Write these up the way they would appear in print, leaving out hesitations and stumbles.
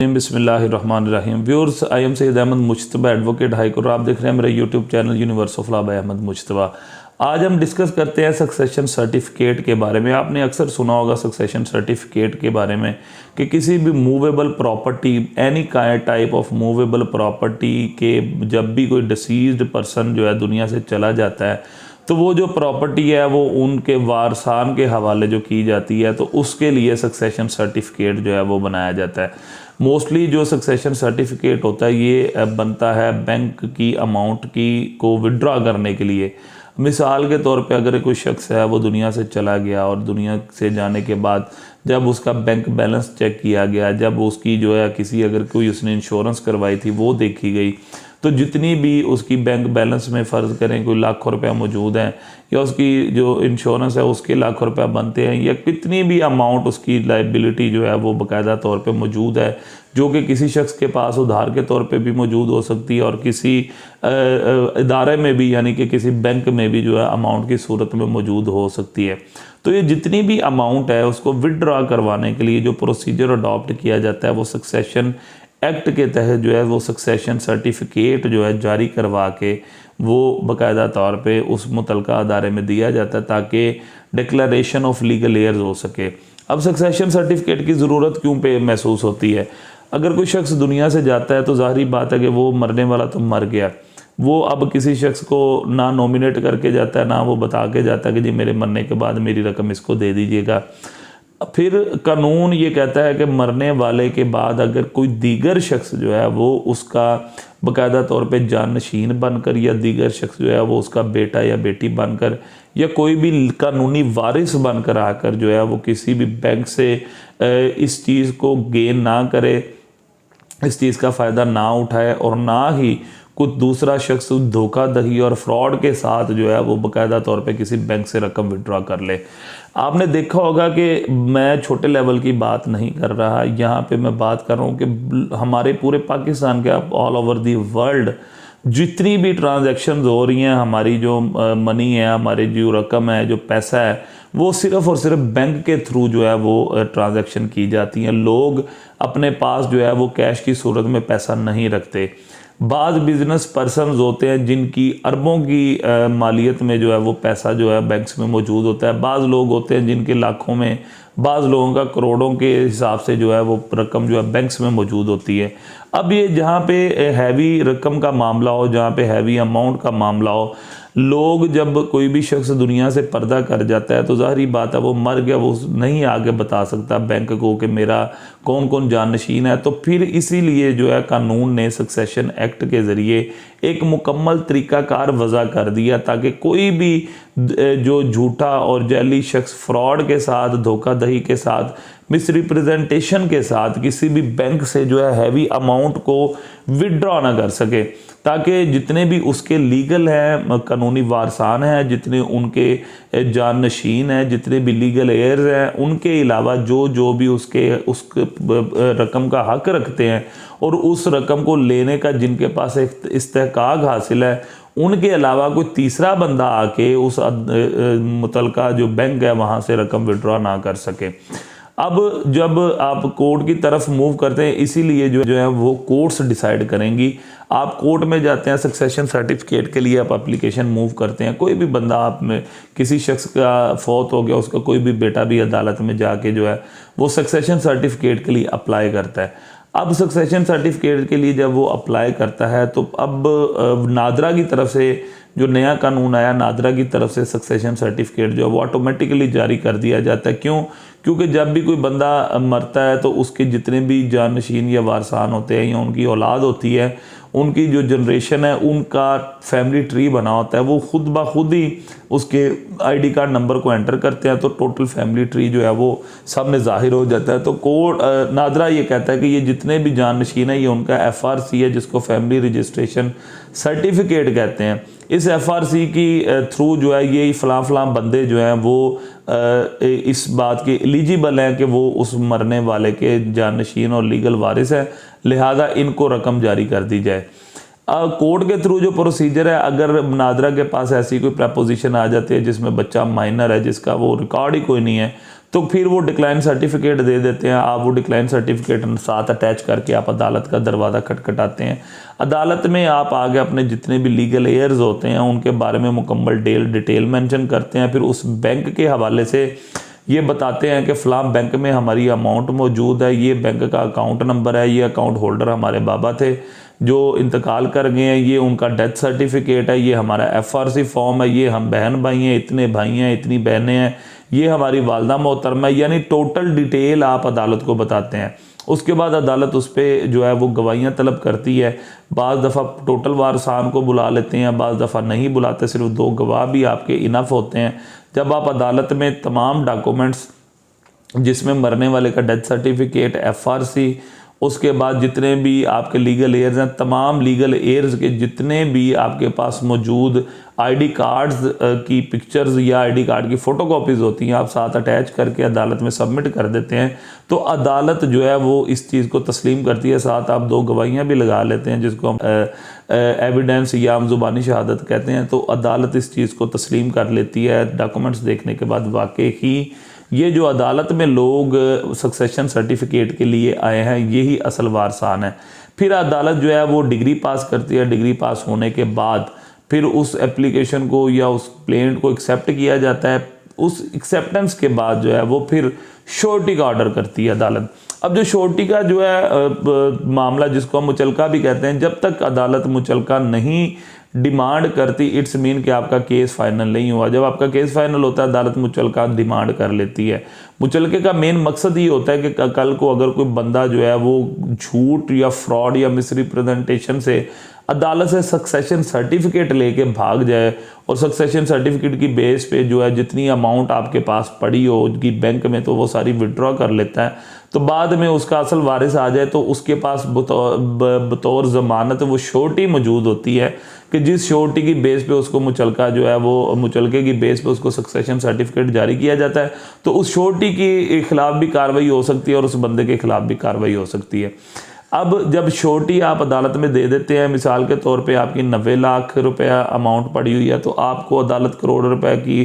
बिस्मिल्लाहिर्रहमानिर्रहीम। Viewers, I am Syed Ahmed Mujtaba, advocate high court. आप देख रहे हैं मेरा YouTube channel universe of law by Ahmed Mujtaba. आज हम डिस्कस करते हैं सक्सेशन सर्टिफिकेट के बारे में। आपने अक्सर सुना होगा सक्सेशन सर्टिफिकेट के बारे में कि किसी भी movable property, any type of movable property के जब भी कोई डिसीज्ड पर्सन जो है दुनिया से चला जाता है तो वो जो प्रॉपर्टी है वो उनके वारसान के हवाले जो की जाती है, तो उसके लिए सक्सेशन सर्टिफिकेट जो है वो बनाया जाता है। मोस्टली जो सक्सेशन सर्टिफिकेट होता है ये बनता है बैंक की अमाउंट की को विड्रॉ करने के लिए। मिसाल के तौर पे अगर कोई शख्स है वो दुनिया से चला गया और दुनिया से जाने के बाद जब उसका बैंक बैलेंस चेक किया गया, जब उसकी जो है किसी अगर कोई उसने इंश्योरेंस करवाई थी वो देखी गई, तो जितनी भी उसकी बैंक बैलेंस में फ़र्ज़ करें कोई लाखों रुपया मौजूद हैं या उसकी जो इंश्योरेंस है उसके लाखों रुपया बनते हैं या कितनी भी अमाउंट उसकी लाइबिलिटी जो है वो बाकायदा तौर पे मौजूद है, जो कि किसी शख्स के पास उधार के तौर पे भी मौजूद हो सकती है और किसी इदारे में भी, यानी कि किसी बैंक में भी जो है अमाउंट की सूरत में मौजूद हो सकती है। तो ये जितनी भी अमाउंट है उसको विदड्रॉ करवाने के लिए जो प्रोसीजर अडॉप्ट किया जाता है वो सक्सेशन एक्ट के तहत जो है वो सक्सेशन सर्टिफिकेट जो है जारी करवा के वो बाकायदा तौर पे उस मुतलका अदारे में दिया जाता है ताकि डिक्लेरेशन ऑफ लीगल एयर्स हो सके। अब सक्सेशन सर्टिफिकेट की ज़रूरत क्यों पे महसूस होती है? अगर कोई शख्स दुनिया से जाता है तो ज़ाहिरी बात है कि वो मरने वाला तो मर गया, वो अब किसी शख्स को ना नॉमिनेट करके जाता है ना वो बता के जाता है कि जी मेरे मरने के बाद मेरी रकम इसको दे दीजिएगा। फिर कानून ये कहता है कि मरने वाले के बाद अगर कोई दीगर शख्स जो है वो उसका बाकायदा तौर पे जानशीन बनकर या दीगर शख्स जो है वो उसका बेटा या बेटी बनकर या कोई भी कानूनी वारिस बनकर आकर जो है वो किसी भी बैंक से इस चीज़ को गेन ना करे, इस चीज़ का फ़ायदा ना उठाए और ना ही कुछ दूसरा शख्स धोखाधड़ी और फ्रॉड के साथ जो है वो बाकायदा तौर पे किसी बैंक से रकम विड्रॉ कर ले। आपने देखा होगा कि मैं छोटे लेवल की बात नहीं कर रहा, यहाँ पे मैं बात कर रहा हूँ कि हमारे पूरे पाकिस्तान के ऑल ओवर दी वर्ल्ड जितनी भी ट्रांजैक्शंस हो रही हैं, हमारी जो मनी है, हमारी जो रकम है, जो पैसा है, वो सिर्फ़ और सिर्फ बैंक के थ्रू जो है वो ट्रांजैक्शन की जाती हैं। लोग अपने पास जो है वो कैश की सूरत में पैसा नहीं रखते। बाज़ बिजनेस पर्सनस होते हैं जिनकी अरबों की मालियत में जो है वो पैसा जो है बैंक्स में मौजूद होता है। बाज़ लोग होते हैं जिनके लाखों में, बाज़ लोगों का करोड़ों के हिसाब से जो है वो रकम जो है बैंक्स में मौजूद होती है। अब ये जहाँ पे हैवी रकम का मामला हो, जहाँ पे हैवी अमाउंट का मामला हो, लोग जब कोई भी शख्स दुनिया से पर्दा कर जाता है तो ज़ाहिरी बात है वो मर गया, वो नहीं आगे बता सकता बैंक को कि मेरा कौन कौन जानशीन है। तो फिर इसीलिए जो है कानून ने सक्सेशन एक्ट के ज़रिए एक मुकम्मल तरीक़ाकार वज़ा कर दिया ताकि कोई भी जो झूठा और जैली शख्स फ्रॉड के साथ, धोखाधड़ी के साथ, मिसरिप्रेजेंटेशन के साथ किसी भी बैंक से जो है हैवी अमाउंट को विड्रॉ ना कर सके, ताकि जितने भी उसके लीगल हैं, कानूनी वारसान हैं, जितने उनके जानशीन हैं, जितने भी लीगल एयर्स हैं, उनके अलावा जो भी उस रकम का हक रखते हैं और उस रकम को लेने का जिनके पास एक इस्तेहकाक हासिल है, उनके अलावा कोई तीसरा बंदा आके उस मुतलका जो बैंक है वहाँ से रकम विड्रॉ ना कर सके। अब जब आप कोर्ट की तरफ मूव करते हैं, इसीलिए जो है वो कोर्ट्स डिसाइड करेंगी। आप कोर्ट में जाते हैं सक्सेशन सर्टिफिकेट के लिए, आप एप्लीकेशन मूव करते हैं, कोई भी बंदा आप में किसी शख्स का फौत हो गया, उसका कोई भी बेटा भी अदालत में जाके जो है वो सक्सेशन सर्टिफिकेट के लिए अप्लाई करता है। अब सक्सेशन सर्टिफिकेट के लिए जब वो अप्लाई करता है तो अब नादरा की तरफ से जो नया कानून आया, नादरा की तरफ से सक्सेशन सर्टिफिकेट जो है वो ऑटोमेटिकली जारी कर दिया जाता है। क्यों? क्योंकि जब भी कोई बंदा मरता है तो उसके जितने भी जानशीन या वारसान होते हैं या उनकी औलाद होती है, उनकी जो जनरेशन है, उनका फैमिली ट्री बना होता है, वो खुद ब खुद ही उसके आईडी कार्ड नंबर को एंटर करते हैं तो टोटल फैमिली ट्री जो है वो सामने ज़ाहिर हो जाता है। तो कोर्ट नादरा ये कहता है कि ये जितने भी जानशीन है ये उनका FRC है, जिसको फैमिली रजिस्ट्रेशन सर्टिफिकेट कहते हैं। इस FRC की थ्रू जो है ये फ़लाँ बंदे जो हैं वो इस बात के एलिजिबल हैं कि वो उस मरने वाले के जानशीन और लीगल वारिस हैं, लिहाजा इनको रकम जारी कर दी जाए। कोर्ट के थ्रू जो प्रोसीजर है, अगर नादरा के पास ऐसी कोई प्रपोजिशन आ जाती है जिसमें बच्चा माइनर है, जिसका वो रिकॉर्ड ही कोई नहीं है, तो फिर वो डिक्लाइन सर्टिफिकेट दे देते हैं। आप वो डिक्लाइन सर्टिफिकेट साथ अटैच करके आप अदालत का दरवाज़ा खटखटाते हैं। अदालत में आप आगे अपने जितने भी लीगल एयर्स होते हैं उनके बारे में मुकम्मल डिटेल मेंशन करते हैं। फिर उस बैंक के हवाले से ये बताते हैं कि फ़लाँ बैंक में हमारी अमाउंट मौजूद है, ये बैंक का अकाउंट नंबर है, ये अकाउंट होल्डर हमारे बाबा थे जो इंतकाल कर गए हैं, ये उनका डेथ सर्टिफिकेट है, ये हमारा FRC फॉर्म है, ये हम बहन भाई हैं, इतने भाई हैं, इतनी बहनें हैं, ये हमारी वालदा मोहतरमा है, यानी टोटल डिटेल आप अदालत को बताते हैं। उसके बाद अदालत उस पर जो है वो गवाहियाँ तलब करती है। बाज़ दफ़ा टोटल वारसान को बुला लेते हैं, बाज़ दफ़ा नहीं बुलाते, सिर्फ 2 गवाह भी आपके इनफ होते हैं। जब आप अदालत में तमाम डॉक्यूमेंट्स जिसमें मरने वाले का डेथ सर्टिफिकेट, FRC, उसके बाद जितने भी आपके लीगल एयर्स हैं, तमाम लीगल एयर्स के जितने भी आपके पास मौजूद ID कार्ड्स की पिक्चर्स या ID कार्ड की फ़ोटोकॉपीज़ होती हैं, आप साथ अटैच करके अदालत में सबमिट कर देते हैं। तो अदालत जो है वो इस चीज़ को तस्लीम करती है। साथ आप 2 गवाहियाँ भी लगा लेते हैं जिसको हम एविडेंस या हम ज़ुबानी शहादत कहते हैं। तो अदालत इस चीज़ को तस्लीम कर लेती है डॉक्यूमेंट्स देखने के बाद। वाकई ही ये जो अदालत में लोग सक्सेशन सर्टिफिकेट के लिए आए हैं यही असल वारसान है। फिर अदालत जो है वो डिग्री पास करती है। डिग्री पास होने के बाद फिर उस एप्लीकेशन को या उस प्लेंट को एक्सेप्ट किया जाता है। उस एक्सेप्टेंस के बाद जो है वो फिर श्योरिटी का ऑर्डर करती है अदालत। अब जो श्योरिटी का जो है मामला जिसको हम मुचलका भी कहते हैं, जब तक अदालत मुचलका नहीं डिमांड करती इट्स मीन कि आपका केस फाइनल नहीं हुआ। जब आपका केस फाइनल होता है अदालत मुचलका डिमांड कर लेती है। मुचलके का मेन मकसद ये होता है कि कल को अगर कोई बंदा जो है वो झूठ या फ्रॉड या मिसरिप्रेजेंटेशन से अदालत से सक्सेशन सर्टिफिकेट लेके भाग जाए और सक्सेशन सर्टिफिकेट की बेस पे जो है जितनी अमाउंट आपके पास पड़ी हो कि बैंक में तो वो सारी विड्रॉ कर लेता है, तो बाद में उसका असल वारिस आ जाए तो उसके पास बतौर ज़मानत वो श्योरिटी मौजूद होती है कि जिस श्योरिटी की बेस पे उसको मुचलका जो है वो मुचलके की बेस पे उसको सक्सेशन सर्टिफिकेट जारी किया जाता है। तो उस श्योरिटी के खिलाफ भी कार्रवाई हो सकती है और उस बंदे के खिलाफ भी कार्रवाई हो सकती है। अब जब श्योरिटी आप अदालत में दे देते हैं, मिसाल के तौर पे आपकी 90 लाख रुपया अमाउंट पड़ी हुई है, तो आपको अदालत करोड़ रुपए की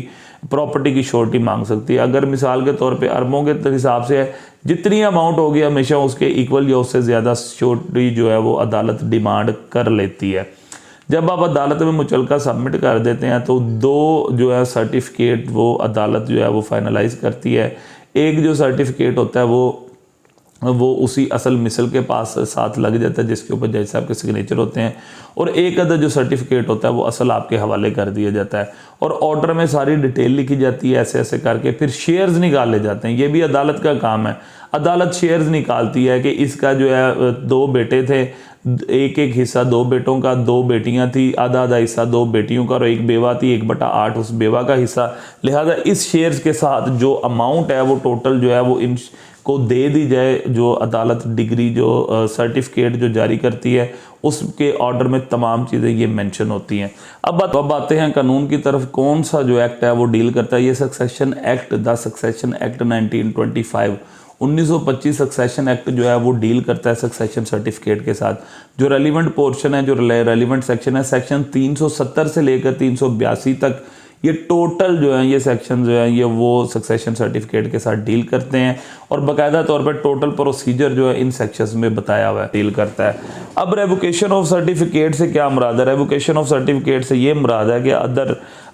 प्रॉपर्टी की श्योरिटी मांग सकती है। अगर मिसाल के तौर पे अरबों के हिसाब से है, जितनी अमाउंट होगी हमेशा उसके इक्वल या उससे ज़्यादा श्योरिटी जो है वो अदालत डिमांड कर लेती है। जब आप अदालत में मुचलका सबमिट कर देते हैं तो 2 जो है सर्टिफिकेट वो अदालत जो है वो फाइनलाइज करती है। एक जो सर्टिफिकेट होता है वो उसी असल मिसल के पास साथ लग जाता है जिसके ऊपर जज साहब के सिग्नेचर होते हैं, और एक अदर जो सर्टिफिकेट होता है वो असल आपके हवाले कर दिया जाता है और ऑर्डर में सारी डिटेल लिखी जाती है। ऐसे ऐसे करके फिर शेयर्स निकाले जाते हैं। ये भी अदालत का काम है। अदालत शेयर्स निकालती है कि इसका जो है 2 बेटे थे, एक हिस्सा 2 बेटों का, 2 बेटियां थी, आधा आधा हिस्सा 2 बेटियों का और 1 बेवा थी, 1/8 उस बेवा का हिस्सा। लिहाजा इस शेयर्स के साथ जो अमाउंट है वो टोटल जो है वो इन को दे दी जाए। जो अदालत डिग्री जो सर्टिफिकेट जो जारी करती है उसके ऑर्डर में तमाम चीज़ें ये मेंशन होती हैं। अब आते हैं कानून की तरफ। कौन सा जो एक्ट है वो डील करता है? ये succession act, the succession act 1925 1925 succession act जो है वो डील करता है सक्सेशन सर्टिफिकेट के साथ। जो रेलिवेंट पोर्शन है, जो रेलिवेंट सेक्शन है, सेक्शन 370 से लेकर 382 तक, ये टोटल जो है ये सेक्शन जो है ये वो सक्सेशन सर्टिफिकेट के साथ डील करते हैं और बाकायदा तौर पर टोटल प्रोसीजर जो है इन सेक्शंस में बताया हुआ है, डील करता है। अब रेवोकेशन ऑफ सर्टिफिकेट से क्या मुराद है? रेवोकेशन ऑफ सर्टिफिकेट से ये मुराद है कि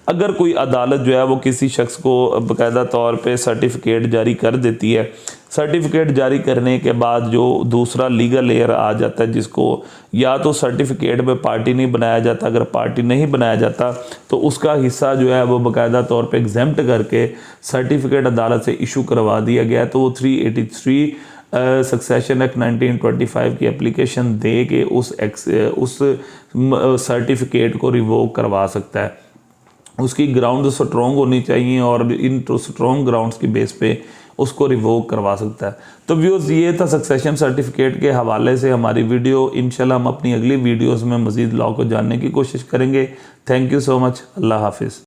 अगर कोई अदालत जो है वो किसी शख्स को बाकायदा तौर पे सर्टिफिकेट जारी कर देती है, सर्टिफिकेट जारी करने के बाद जो दूसरा लीगल एयर आ जाता है जिसको या तो सर्टिफिकेट में पार्टी नहीं बनाया जाता, अगर पार्टी नहीं बनाया जाता तो उसका हिस्सा जो है वो बाकायदा तौर पे एग्जेम्प्ट करके सर्टिफिकेट अदालत से इशू करवा दिया गया। तो वो 383 सक्सेशन एक्ट 1925 की एप्लीकेशन दे के उस सर्टिफिकेट को रिवोक करवा सकता है। उसकी ग्राउंड स्ट्रॉन्ग होनी चाहिए और इन स्ट्रॉन्ग ग्राउंड्स की बेस पे उसको रिवोक करवा सकता है। तो व्यूअर्स, ये था सक्सेशन सर्टिफिकेट के हवाले से हमारी वीडियो। इंशाल्लाह हम अपनी अगली वीडियोस में मज़ीद लॉ को जानने की कोशिश करेंगे। Thank you so much. अल्लाह हाफिज़।